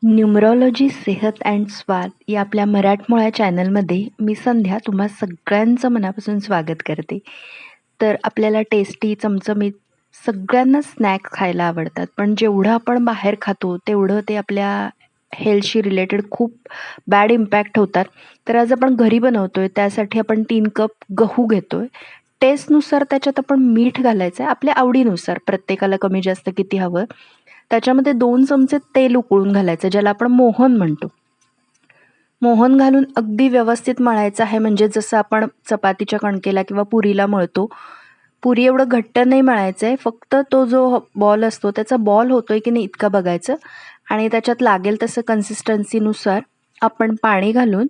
न्यूमरॉलॉजी सेहत अँड स्वाद या आपल्या मराठमोळ्या चॅनलमध्ये मी संध्या तुम्हा सगळ्यांचं मनापासून स्वागत करते. तर आपल्याला टेस्टी, चमचमीत सगळ्यांना स्नॅक्स खायला आवडतात. पण जेवढं आपण बाहेर खातो तेवढं ते आपल्या हेल्थशी रिलेटेड खूप बॅड इम्पॅक्ट होतात. तर आज आपण घरी बनवतोय त्यासाठी आपण 3 कप गहू घेतोय. टेस्टनुसार त्याच्यात आपण मीठ घालायचं आहे आपल्या आवडीनुसार. प्रत्येकाला कमी जास्त किती हवं. त्याच्यामध्ये 2 चमचे तेल उकळून घालायचं ज्याला आपण मोहन म्हणतो. मोहन घालून अगदी व्यवस्थित मळायचं आहे, म्हणजे जसं आपण चपातीच्या कणकेला किंवा पुरीला मळतो. पुरी एवढं घट्ट नाही मळायचं आहे, फक्त तो जो बॉल असतो त्याचा बॉल होतोय की नाही इतका बघायचं आणि त्याच्यात लागेल तसं कन्सिस्टन्सीनुसार आपण पाणी घालून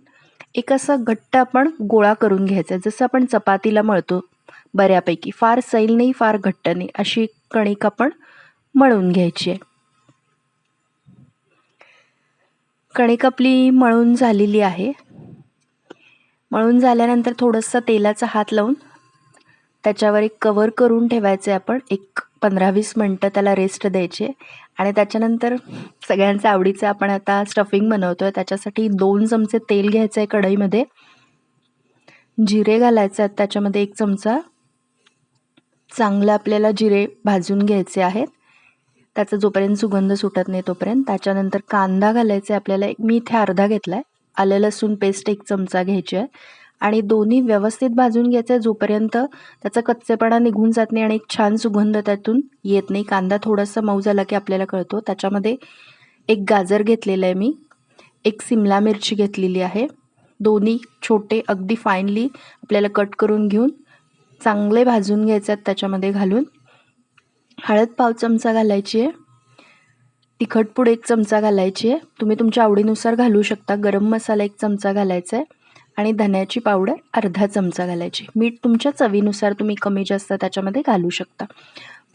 एक असा घट्ट आपण गोळा करून घ्यायचा, जसं आपण चपातीला मळतो बऱ्यापैकी. फार सैल नाही, फार घट्ट नाही, अशी कणिक आपण मळून घ्यायची आहे. कणिक आपली मळून झालेली आहे. मळून झाल्यानंतर थोडंसं तेलाचा हात लावून त्याच्यावर एक कवर करून ठेवायचे आपण. एक 15-20 मिनटं त्याला रेस्ट द्यायचे आणि त्याच्यानंतर सगळ्यांचं आवडीचं आपण आता स्टफिंग बनवतोय. त्याच्यासाठी 2 चमचे तेल घ्यायचं आहे कढईमध्ये. जिरे घालायचे आहेत त्याच्यामध्ये 1 चमचा. चांगलं आपल्याला जिरे भाजून घ्यायचे आहेत, त्याचा जोपर्यंत सुगंध सुटत नाही तोपर्यंत. त्याच्यानंतर कांदा घालायचा आहे आपल्याला. मी इथे अर्धा घेतला आहे. आलं लसूण पेस्ट 1 चमचा घ्यायची आहे आणि दोन्ही व्यवस्थित भाजून घ्यायचं आहे जोपर्यंत त्याचा कच्चेपणा निघून जात नाही आणि एक छान सुगंध त्यातून येत नाही. कांदा थोडासा मऊ झाला की आपल्याला कळतो. त्याच्यामध्ये 1 गाजर घेतलेलं आहे मी, 1 सिमला मिरची घेतलेली आहे. दोन्ही छोटे अगदी फाईनली आपल्याला कट करून घेऊन चांगले भाजून घ्यायचे आहेत त्याच्यामध्ये घालून. हळद पाव चमचा घालायची आहे. तिखट पूड 1 चमचा घालायची आहे, तुम्ही तुमच्या आवडीनुसार घालू शकता. गरम मसाला 1 चमचा घालायचा आहे आणि धन्याची पावडर अर्धा चमचा घालायची. मीठ तुमच्या चवीनुसार तुम्ही कमी जास्त त्याच्यामध्ये घालू शकता.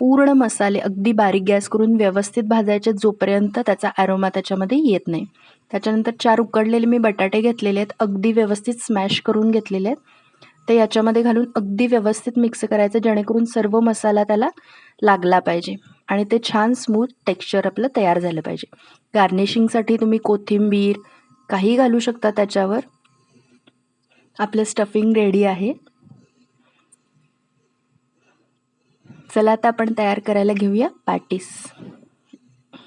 पूर्ण मसाले अगदी बारीक गॅस करून व्यवस्थित भाजायचे जोपर्यंत त्याचा ॲरोमा त्याच्यामध्ये येत नाही. त्याच्यानंतर 4 उकडलेले मी बटाटे घेतलेले आहेत, अगदी व्यवस्थित स्मॅश करून घेतलेले आहेत. ते याच्यामध्ये घालून अगदी व्यवस्थित मिक्स करायचं जेणेकरून सर्व मसाला त्याला लागला पाहिजे आणि ते छान स्मूथ टेक्स्चर आपलं तयार झालं पाहिजे. गार्निशिंगसाठी तुम्ही कोथिंबीर काही घालू शकता त्याच्यावर. आपलं स्टफिंग रेडी आहे. चला आता आपण तयार करायला घेऊया पॅटीस.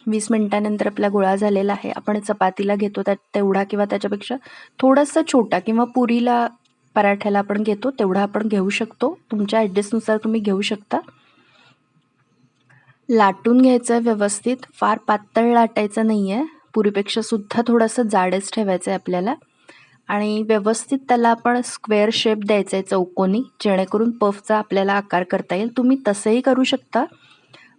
20 मिनिटानंतर आपला गोळा झालेला आहे. आपण चपातीला घेतो तेवढा किंवा त्याच्यापेक्षा थोडासा छोटा, किंवा पुरीला पराठ्याला आपण घेतो तेवढा आपण घेऊ शकतो. तुमच्या ॲडजस्टनुसार तुम्ही घेऊ शकता. लाटून घ्यायचं आहे व्यवस्थित, फार पातळ लाटायचं नाही आहे. पुरीपेक्षा सुद्धा थोडंसं जाडच ठेवायचं आहे आपल्याला आणि व्यवस्थित त्याला आपण स्क्वेअर शेप द्यायचा आहे चौकोनी, जेणेकरून पफचा आपल्याला आकार करता येईल. तुम्ही तसंही करू शकता,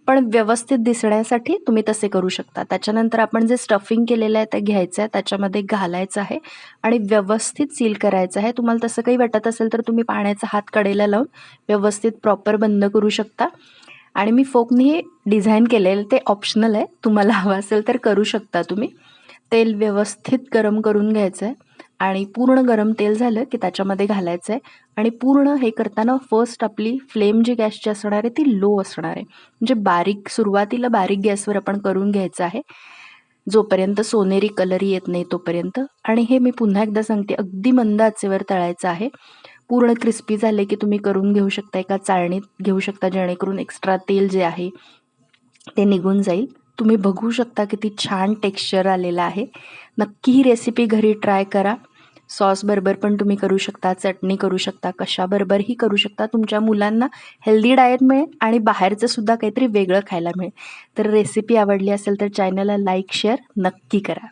पण व्यवस्थित दिसण्यासाठी तुम्ही तसे करू शकता. त्याच्यानंतर आपण जे स्टफिंग केलेलं आहे ते घ्यायचं आहे, त्याच्यामध्ये घालायचं आहे आणि व्यवस्थित सील करायचं आहे. तुम्हाला तसं काही वाटत असेल तर तुम्ही पाण्याचा हात कडेला लावून व्यवस्थित प्रॉपर बंद करू शकता. आणि मी फोकनी डिझाईन केलेलं ते ऑप्शनल आहे, तुम्हाला हवं असेल तर करू शकता तुम्ही. तेल व्यवस्थित गरम करून घ्यायचं आहे आणि पूर्ण गरम तेल झालं की त्याच्यामध्ये घालायचं आहे आणि पूर्ण हे करताना फर्स्ट आपली फ्लेम जी गॅसची असणार आहे ती लो असणार आहे, म्हणजे बारीक, सुरुवातीला बारीक गॅसवर आपण करून घ्यायचं आहे जोपर्यंत सोनेरी कलर येत नाही तोपर्यंत. आणि हे मी पुन्हा एकदा सांगते, अगदी मंद आचेवर तळायचं आहे. पूर्ण क्रिस्पी झाले की तुम्ही करून घेऊ शकता, एका चाळणीत घेऊ शकता जेणेकरून एक्स्ट्रा तेल जे आहे ते निघून जाईल. तुम्ही बघू शकता किती छान टेक्स्चर आलेलं आहे. नक्की ही रेसिपी घरी ट्राय करा. सॉस बरोबर पण तुम्ही करू शकता, चटणी करू शकता, कशाबरोबरही करू शकता. तुमच्या मुलांना हेल्दी डाएट मिळेल आणि बाहेरचं सुद्धा काहीतरी वेगळं खायला मिळेल. तर रेसिपी आवडली असेल तर चॅनलला लाईक शेअर नक्की करा.